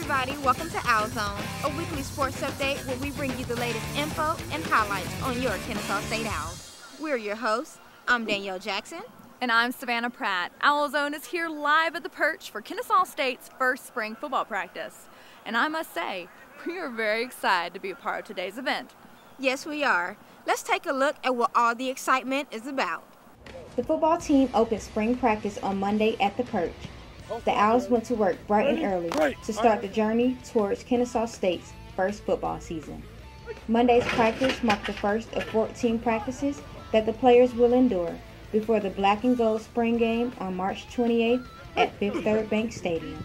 everybody, welcome to Our Zone, a weekly sports update where we bring you the latest info and highlights on your Kennesaw State Owls. We're your hosts. I'm Danielle Jackson. And I'm Savannah Pratt. Owl Zone is here live at the Perch for Kennesaw State's first spring football practice. And I must say, we are very excited to be a part of today's event. Yes, we are. Let's take a look at what all the excitement is about. The football team opened spring practice on Monday at the Perch. The Owls went to work bright and early to start the journey towards Kennesaw State's first football season. Monday's practice marked the first of 14 practices that the players will endure before the Black and Gold spring game on March 28th at Fifth Third Bank Stadium.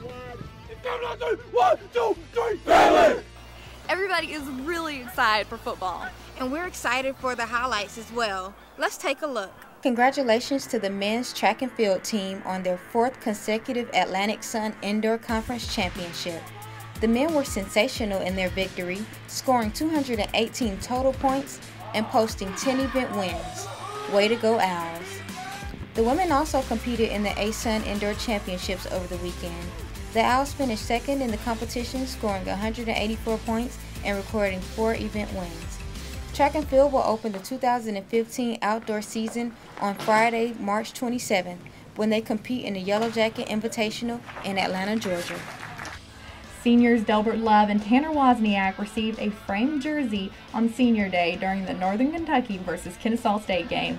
Everybody is really excited for football. And we're excited for the highlights as well. Let's take a look. Congratulations to the men's track and field team on their fourth consecutive Atlantic Sun Indoor Conference Championship. The men were sensational in their victory, scoring 218 total points and posting 10 event wins. Way to go, Owls. The women also competed in the ASUN Indoor Championships over the weekend. The Owls finished second in the competition, scoring 184 points and recording 4 event wins. Track and field will open the 2015 outdoor season on Friday, March 27th, when they compete in the Yellow Jacket Invitational in Atlanta, Georgia. Seniors Delbert Love and Tanner Wozniak received a framed jersey on Senior Day during the Northern Kentucky versus Kennesaw State game.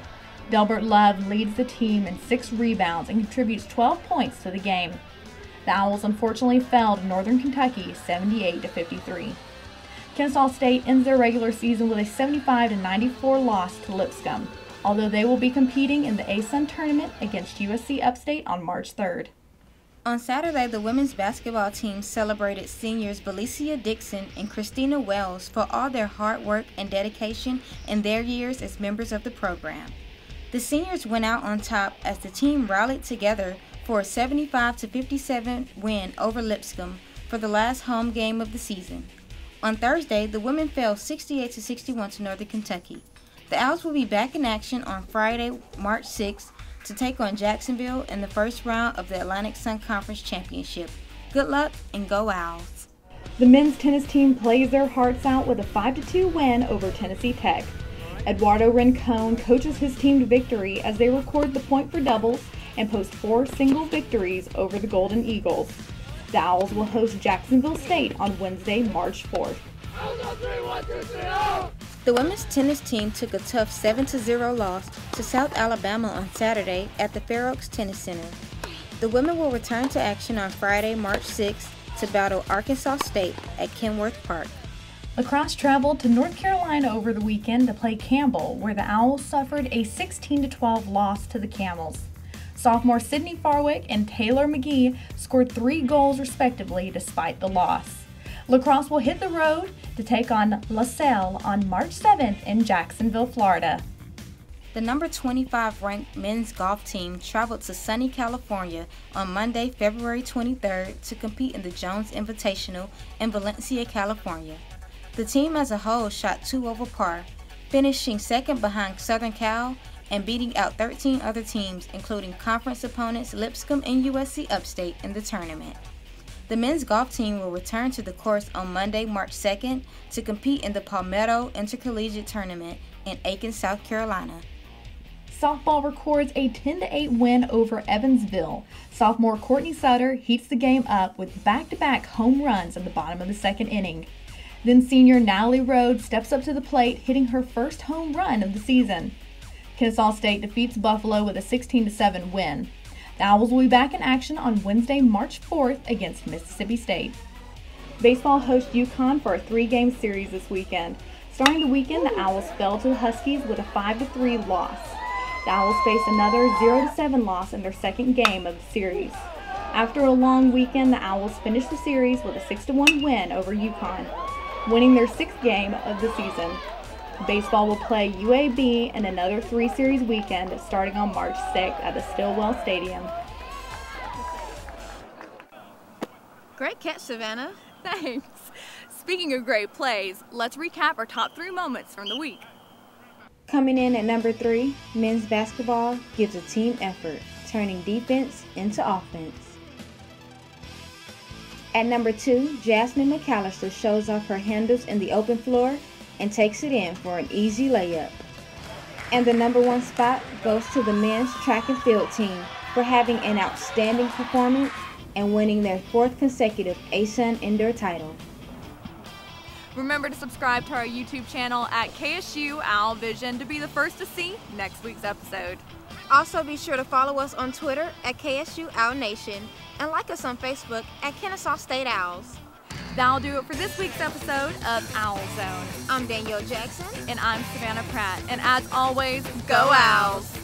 Delbert Love leads the team in 6 rebounds and contributes 12 points to the game. The Owls unfortunately fell to Northern Kentucky 78-53. Kennesaw State ends their regular season with a 75-94 loss to Lipscomb, although they will be competing in the ASUN tournament against USC Upstate on March 3rd. On Saturday, the women's basketball team celebrated seniors Valencia Dixon and Christina Wells for all their hard work and dedication in their years as members of the program. The seniors went out on top as the team rallied together for a 75-57 win over Lipscomb for the last home game of the season. On Thursday, the women fell 68-61 to Northern Kentucky. The Owls will be back in action on Friday, March 6th to take on Jacksonville in the first round of the Atlantic Sun Conference Championship. Good luck and go Owls. The men's tennis team plays their hearts out with a 5-2 win over Tennessee Tech. Eduardo Rincon coaches his team to victory as they record the point for doubles and post 4 single victories over the Golden Eagles. The Owls will host Jacksonville State on Wednesday, March 4th. The women's tennis team took a tough 7-0 loss to South Alabama on Saturday at the Fair Oaks Tennis Center. The women will return to action on Friday, March 6th to battle Arkansas State at Kenworth Park. Lacrosse traveled to North Carolina over the weekend to play Campbell, where the Owls suffered a 16-12 loss to the Camels. Sophomore Sydney Farwick and Taylor McGee scored 3 goals respectively despite the loss. Lacrosse will hit the road to take on LaSalle on March 7th in Jacksonville, Florida. The number 25 ranked men's golf team traveled to sunny California on Monday, February 23rd to compete in the Jones Invitational in Valencia, California. The team as a whole shot 2 over par, finishing second behind Southern Cal and beating out 13 other teams, including conference opponents Lipscomb and USC Upstate in the tournament. The men's golf team will return to the course on Monday, March 2nd to compete in the Palmetto Intercollegiate Tournament in Aiken, South Carolina. Softball records a 10-8 win over Evansville. Sophomore Courtney Sutter heats the game up with back-to-back home runs in the bottom of the 2nd inning. Then senior Natalie Rhodes steps up to the plate, hitting her first home run of the season. Kennesaw State defeats Buffalo with a 16-7 win. The Owls will be back in action on Wednesday, March 4th against Mississippi State. Baseball hosts UConn for a 3-game series this weekend. Starting the weekend, the Owls fell to the Huskies with a 5-3 loss. The Owls face another 0-7 loss in their second game of the series. After a long weekend, the Owls finished the series with a 6-1 win over UConn, winning their 6th game of the season. Baseball will play UAB in another 3-series weekend starting on March 6th at the Stillwell Stadium. Great catch, Savannah. Thanks. Speaking of great plays, let's recap our top 3 moments from the week. Coming in at number 3, men's basketball gives a team effort, turning defense into offense. At number 2, Jasmine McAllister shows off her handles in the open floor and takes it in for an easy layup. And the number 1 spot goes to the men's track and field team for having an outstanding performance and winning their 4th consecutive ASUN indoor title. Remember to subscribe to our YouTube channel at KSU Owl Vision to be the first to see next week's episode. Also, be sure to follow us on Twitter at KSU Owl Nation and like us on Facebook at Kennesaw State Owls. That'll do it for this week's episode of Owl Zone. I'm Danielle Jackson. And I'm Savannah Pratt. And as always, go Owls!